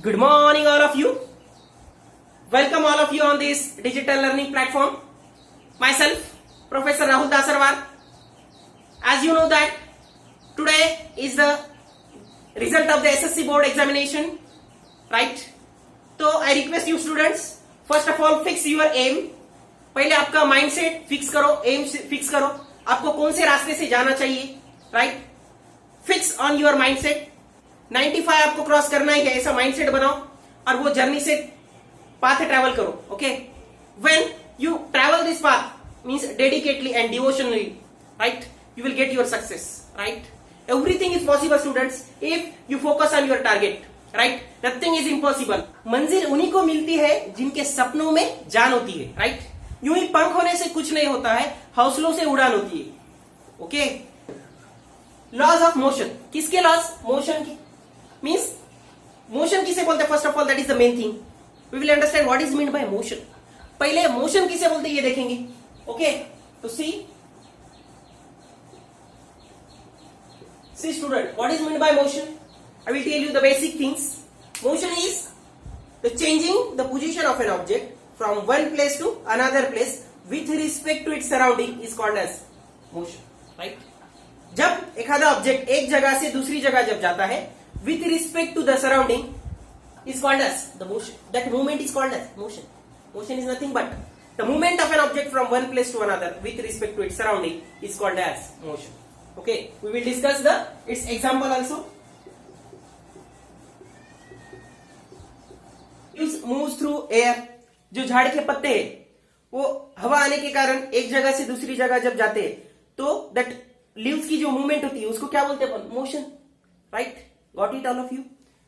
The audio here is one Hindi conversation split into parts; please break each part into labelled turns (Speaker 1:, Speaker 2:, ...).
Speaker 1: Good morning, all of you. Welcome all of you on this digital learning platform. Myself, Professor Rahul Dasarwar. As you know that today is the result of the SSC board examination, right? So I request you students, first of all fix your aim. पहले आपका माइंडसेट फिक्स करो, एम फिक्स करो, आपको कौन से रास्ते से जाना चाहिए, right? Fix on your mindset. 95 आपको क्रॉस करना ही है, ऐसा माइंडसेट बनाओ और वो जर्नी से पाथ ट्रैवल करो. Okay, when you travel this path means dedicatedly and devotionally, right, you will get your success, right? Everything is possible students if you focus on your target, right? Nothing is impossible. मंजिल उन्हीं को मिलती है जिनके सपनों में जान होती है, right? यूं ही पंख होने से कुछ नहीं होता है, हौसलों से उड़ान होती है. Okay, laws of motion. किसके लॉज? मोशन की. मींस मोशन किसे बोलते हैं? First of all that is the main thing. We will understand what is mean by motion. पहले मोशन किसे बोलते हैं ये देखेंगे. ओके, तो See student, what is meant by motion? I will tell you the basic things. Motion is the changing the position of an object from one place to another place with respect to its surrounding is called as motion, right? जब एखादा ऑब्जेक्ट एक जगह से दूसरी जगह जब जाता है with respect to the surrounding is called as the motion. That movement is called as motion. Motion is nothing but the movement of an object from one place to another with respect to its surrounding is called as motion. Okay, we will discuss its example also. Leaves moves through air. जो झाड़ के पत्ते हैं वो हवा आने के कारण एक जगह से दूसरी जगह जब जाते हैं तो दैट लीव्स की जो मूवमेंट होती है उसको क्या बोलते हैं? Motion, right? Got it all of you?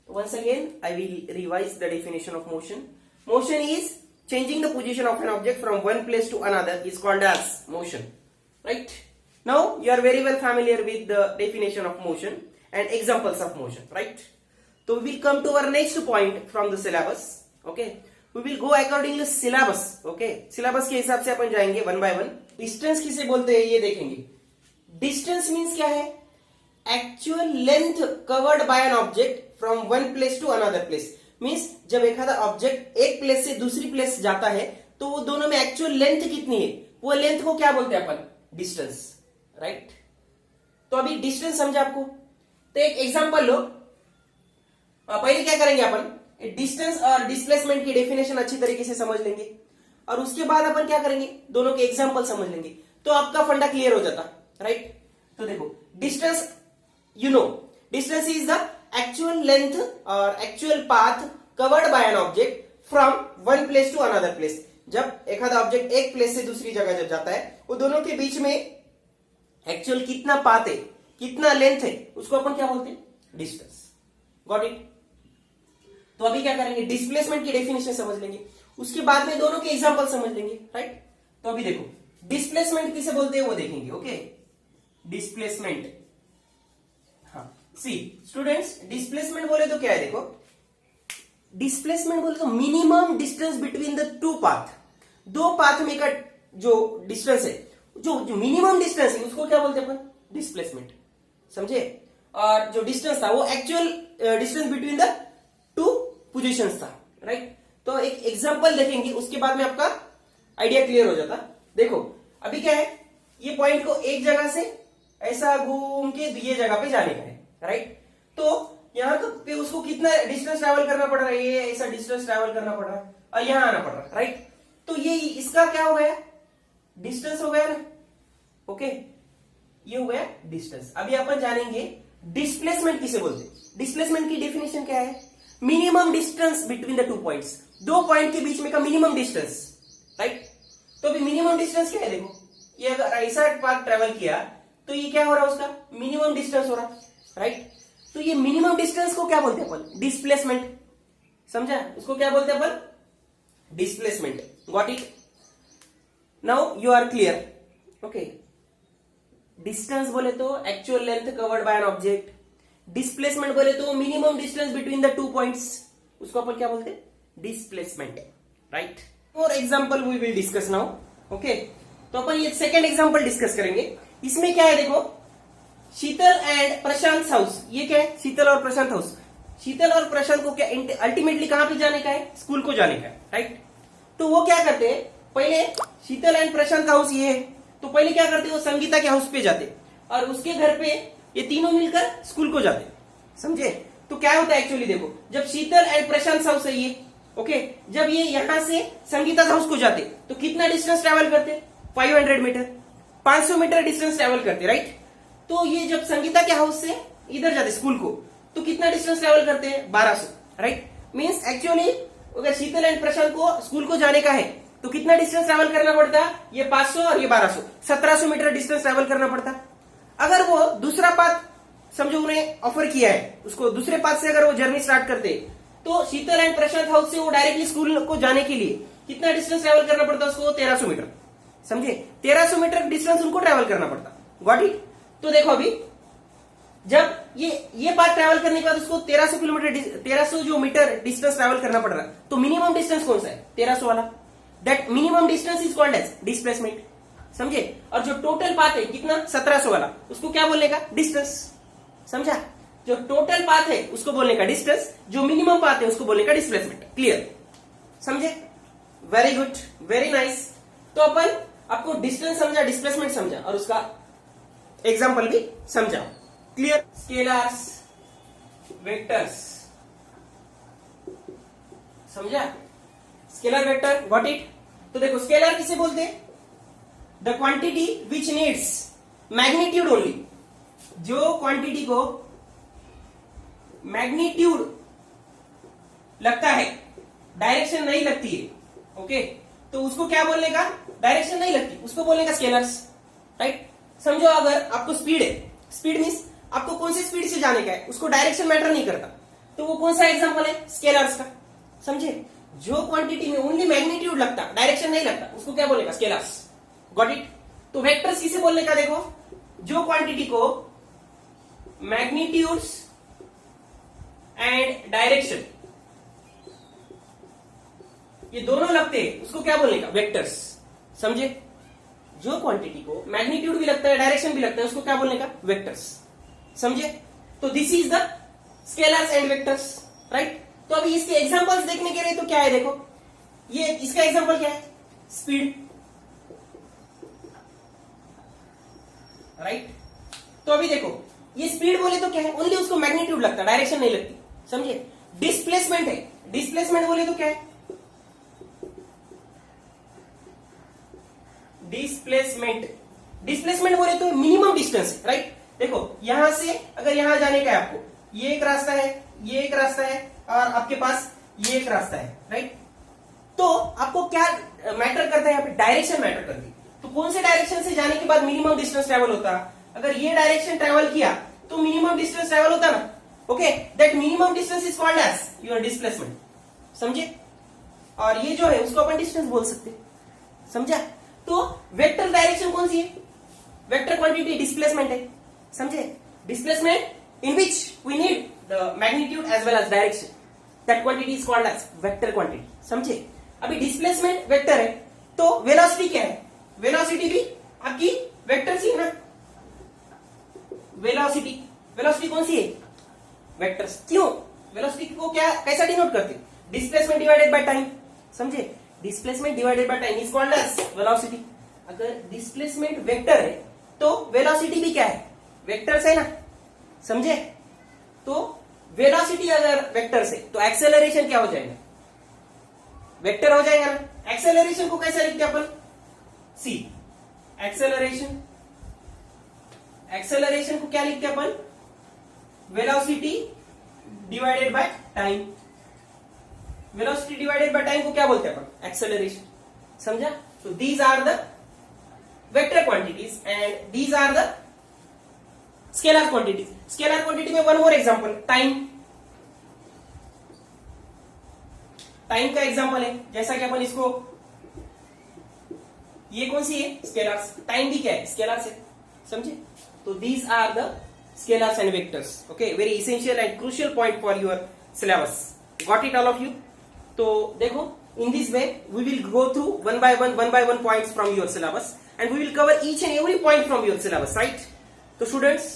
Speaker 1: Once again I will revise the definition of motion. Motion is changing the position of an object from one place to another is called as motion, right? Now you are very well familiar with the definition of motion and examples of motion, right? So we will come to our next point from the syllabus. Okay, we will go according to syllabus. Okay, syllabus के हिसाब से अपन जाएंगे one by one. Distance किसे बोलते हैं ये देखेंगे. Distance means क्या है? Actual length covered by an object from one place to another place. Means जब एक आधा ऑब्जेक्ट एक प्लेस से दूसरी प्लेस जाता है तो वो दोनों में एक्चुअल लेंथ कितनी है, वो लेंथ को क्या बोलते हैं अपन? Distance, right? तो अभी डिस्टेंस समझा आपको? तो एक एग्जांपल लो. पहले क्या करेंगे अपन? डिस्टेंस और डिस्प्लेसमेंट की डेफिनेशन अच्छी तरीके से समझ लेंगे और उसके बाद अपन क्या करेंगे? दोनों के एग्जांपल समझ लेंगे तो आपका फंडा क्लियर हो जाता, राइट? तो देखो, distance, you know, distance is the actual length और actual path covered by an object from one place to another place. जब एक आधा ऑब्जेक्ट एक प्लेस से दूसरी जगह जब जाता है वो दोनों के बीच में एक्चुअल कितना पाथ है, कितना लेंथ है, उसको अपन क्या बोलते हैं? डिस्टेंस. Got it? तो अभी क्या करेंगे? डिस्प्लेसमेंट की डेफिनेशन समझ लेंगे, उसके बाद में दोनों के एग्जांपल समझ लेंगे, राइट? तो अभी देखो, डिस्प्लेसमेंट किसे बोलते हैं वो देखेंगे. Okay, displacement. हाँ, सी स्टूडेंट्स, डिस्प्लेसमेंट बोले तो क्या है? देखो, डिस्प्लेसमेंट बोले तो minimum distance between the two path. दो पाथ में का जो डिस्टेंस है, जो मिनिमम डिस्टेंस है उसको क्या बोलते हैं अपन? डिस्प्लेसमेंट. समझे? और जो डिस्टेंस था वो actual distance between the two positions था, राइट? तो एक एग्जांपल देखेंगे उसके बाद में आपका आइडिया क्लियर हो जाता. देखो अभी क्या है, ये पॉइंट को एक जगह से ऐसा घूम के ये जगह पे जाने का है, राइट? तो यहां पे उसको कितना डिस्टेंस ट्रैवल करना पड़ रहा है? ये ऐसा डिस्टेंस ट्रैवल करना पड़ रहा है और यहां आना पड़ रहा है, राइट? तो ये इसका क्या हो गया? डिस्टेंस हो गया ना. ओके, ये हो गया डिस्टेंस. अभी अपन जानेंगे डिस्प्लेसमेंट किसे बोलते हैं. डिस्प्लेसमेंट की डेफिनेशन क्या है? Minimum distance between the two points. दो पॉइंट के बीच में का मिनिमम डिस्टेंस, राइट? तो अभी मिनिमम डिस्टेंस क्या है? देखो, ये अगर ऐसा पाथ ट्रेवल किया तो ये क्या हो रहा है? उसका मिनिमम डिस्टेंस हो रहा, राइट? तो ये मिनिमम डिस्टेंस को क्या बोलते हैं अपन? डिस्प्लेसमेंट. समझा? उसको क्या बोलते हैं अपन? Displacement. Got it? Now you are clear. Okay. Distance बोले तो actual length covered by an object. Displacement बोले तो minimum distance between the two points. उसको अपन क्या बोलते हैं? Displacement. Right? More example we will discuss now. Okay. तो अपन ये second example discuss करेंगे. इसमें क्या है देखो, शीतल एंड प्रशांत हाउस. ये क्या है? शीतल और प्रशांत हाउस. शीतल और प्रशांत को क्या अल्टीमेटली कहां पे जाने का है, स्कूल को जाने का है, राइट। तो वो क्या करते हैं, पहले शीतल एंड प्रशांत का हाउस ये है, तो पहले क्या करते वो संगीता के हाउस पे जाते और उसके घर पे ये तीनों मिलकर स्कूल को जाते, समझे। तो क्या होता है एक्चुअली, देखो जब शीतल एंड प्रशांत हाउस है ये, ओके, जब ये यहां से संगीता हाउस को जाते तो कितना डिस्टेंस ट्रेवल करते, 500 मीटर, 500 मीटर डिस्टेंस ट्रेवल करते, राइट। तो ये जब संगीता के हाउस से इधर जाते स्कूल को तो कितना डिस्टेंस ट्रेवल करते हैं, 1200, राइट। मींस एक्चुअली अगर शीतल एंड प्रशांत को स्कूल को जाने का है तो कितना डिस्टेंस ट्रेवल करना पड़ता, ये 500 और ये 1200, 1700 मीटर डिस्टेंस ट्रेवल करना पड़ता। अगर वो दूसरा पाथ समझो उन्हें ऑफर किया है, उसको दूसरे पाथ से अगर वो जर्नी स्टार्ट करते तो शीतल एंड प्रशांत हाउस से वो डायरेक्टली स्कूल को जाने के लिए कितना डिस्टेंस ट्रेवल करना पड़ता उसको, 1300 मीटर, समझे। 1300 मीटर डिस्टेंस उनको ट्रेवल करना पड़ता, गॉट इट। तो देखो अभी जब ये पाथ ट्रेवल करने के बाद उसको 1300 किलोमीटर 1300 जो मीटर डिस्टेंस ट्रेवल करना पड़ रहा, तो मिनिमम डिस्टेंस कौन सा है, 1300 वाला। That minimum distance is called as displacement, समझे। और जो टोटल पाथ है कितना, 1700 वाला, उसको क्या बोलने का, डिस्टेंस, समझा। जो टोटल पाथ है उसको बोलने का डिस्टेंस, जो मिनिमम पाथ है उसको बोलने का डिस्प्लेसमेंट, क्लियर, समझे। Very good, very nice. तो अपन आपको डिस्टेंस समझा, डिस्प्लेसमेंट समझा और उसका एग्जाम्पल भी समझा, क्लियर। स्केलर्स, वेक्टर्स, समझा, स्केलर वेक्टर, गॉट इट। तो देखो स्केलर किसे बोलते हैं, the quantity which needs magnitude only, जो क्वांटिटी को मैग्नीट्यूड लगता है, डायरेक्शन नहीं लगती है, ओके, तो उसको क्या बोलने का, डायरेक्शन नहीं लगती उसको बोलने का स्केलर्स, राइट। समझो अगर आपको स्पीड है, स्पीड मीन्स आपको कौन सी स्पीड से जाने का है, उसको डायरेक्शन मैटर नहीं करता, तो वो कौन सा एग्जांपल है, स्केलर्स का, समझे। जो क्वांटिटी में ओनली मैग्नीट्यूड लगता, डायरेक्शन नहीं लगता, उसको क्या बोलेगा, स्केलर्स, गॉट इट। तो वेक्टर्स किसे बोलने का, देखो जो क्वांटिटी को मैग्नीट्यूड्स एंड डायरेक्शन ये दोनों लगते हैं उसको क्या बोलने का, वेक्टर्स, समझे। जो क्वांटिटी को मैग्नीट्यूड भी लगता है, डायरेक्शन भी लगता है, उसको क्या बोलने का, वेक्टर्स, समझे। तो this is the scalars and vectors, right. तो अभी इसके एग्जांपल्स देखने के लिए तो क्या है, देखो ये इसका एग्जांपल क्या है, स्पीड, राइट। तो अभी देखो ये स्पीड बोले तो क्या है, ओनली उसको मैग्नीट्यूड लगता है, डायरेक्शन नहीं लगती, समझे। डिस्प्लेसमेंट है, डिस्प्लेसमेंट बोले तो क्या है, डिस्प्लेसमेंट, डिस्प्लेसमेंट बोले तो मिनिमम डिस्टेंस, राइट। देखो यहां से अगर यहां जाने का है आपको, ये एक रास्ता है, ये एक रास्ता है और आपके पास ये एक रास्ता है, राइट। तो आपको क्या मैटर करता है यहाँ पे, डायरेक्शन मैटर करती है। तो कौन से डायरेक्शन से जाने के बाद मिनिमम डिस्टेंस ट्रेवल होता, अगर ये डायरेक्शन ट्रेवल किया तो मिनिमम डिस्टेंस ट्रेवल होता ना, okay, that minimum distance is called as your displacement, समझे। और ये जो है उसको अपन डिस्टेंस बोल सकते, समझा। तो वेक्टर डायरेक्शन कौन सी है, वेक्टर क्वांटिटी डिस्प्लेसमेंट है, समझे। Displacement in which we need the magnitude as well as direction, that quantity is called as vector quantity, समझे। अभी डिस्प्लेसमेंट वेक्टर है तो वेलोसिटी क्या है, वेलोसिटी भी आपकी वेक्टर सी है ना, वेलोसिटी, वेलोसिटी कौन सी है, वेक्टर्स। क्यों, वेलोसिटी को क्या कैसा डिनोट करते, डिस्प्लेसमेंट डिवाइडेड बाय टाइम, समझे। Displacement divided by time is called as velocity. अगर डिस्प्लेसमेंट वेक्टर है तो वेलोसिटी भी क्या है, वेक्टर्स है ना, समझे। तो वेलोसिटी अगर वेक्टर से तो एक्सेलरेशन क्या हो जाएगा, वेक्टर हो जाएगा ना। एक्सेलरेशन को कैसे लिखते अपन, सी, एक्सेलरेशन, एक्सेलरेशन को क्या लिखते अपन, velocity divided by time, velocity divided by time को क्या बोलते हैं अपन, एक्सेलरेशन, समझा। तो these are the vector quantities and these are the scalar quantities. Scalar quantity में one more example, time, time का एग्जांपल है, जैसा कि अपन इसको, ये कौन सी है, स्केलर्स, टाइम भी क्या है, स्केलर्स है, समझे। तो these are the scalars and vectors, okay, very essential and crucial point for your syllabus, got it all of you. तो देखो in this way we will go through one by one points from your syllabus and we will cover each and every point from your syllabus, right? So students,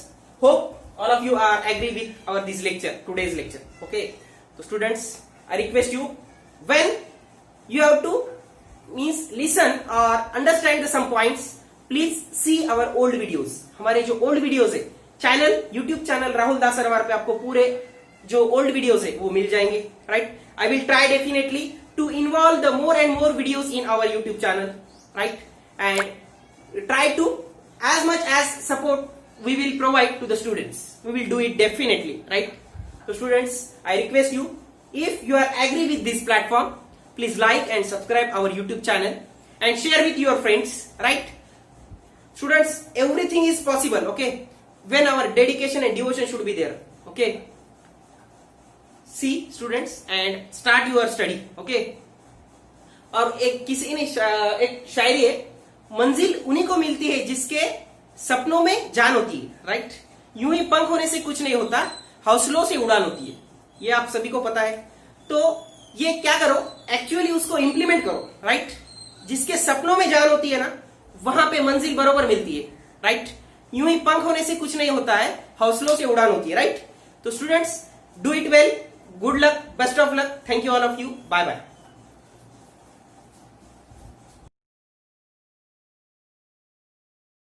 Speaker 1: hope all of you are agree with our this lecture, today's lecture. Okay, so students, I request you, when you have to means listen or understand some points, please see our old videos. हमारे जो old videos है, चैनल, यूट्यूब चैनल राहुल दासरवार पे आपको पूरे जो ओल्ड वीडियोस है वो मिल जाएंगे, right. I will try definitely to involve the more and more videos in our YouTube channel, right, and try to as much as support we will provide to the students. We will do it definitely, right? So students, I request you, if you are agree with this platform, please like and subscribe our YouTube channel and share with your friends, right? Students, everything is possible, okay, when our dedication and devotion should be there, okay. See students, and start your study, okay. और एक किसी ने एक शायरी है, मंजिल उन्हीं को मिलती है जिसके सपनों में जान होती है, राइट. यूं ही पंख होने से कुछ नहीं होता, हौसलों से उड़ान होती है. ये आप सभी को पता है. तो ये क्या करो, एक्चुअली उसको इंप्लीमेंट करो, राइट. जिसके सपनों में जान होती है ना, वहां पे मंजिल बरोबर मिलती है, राइट. यूं ही पंख होने से कुछ नहीं होता है, हौसलों से उड़ान होती है, राइट. तो students, do it well, good luck, best of luck, thank you all of you, bye bye.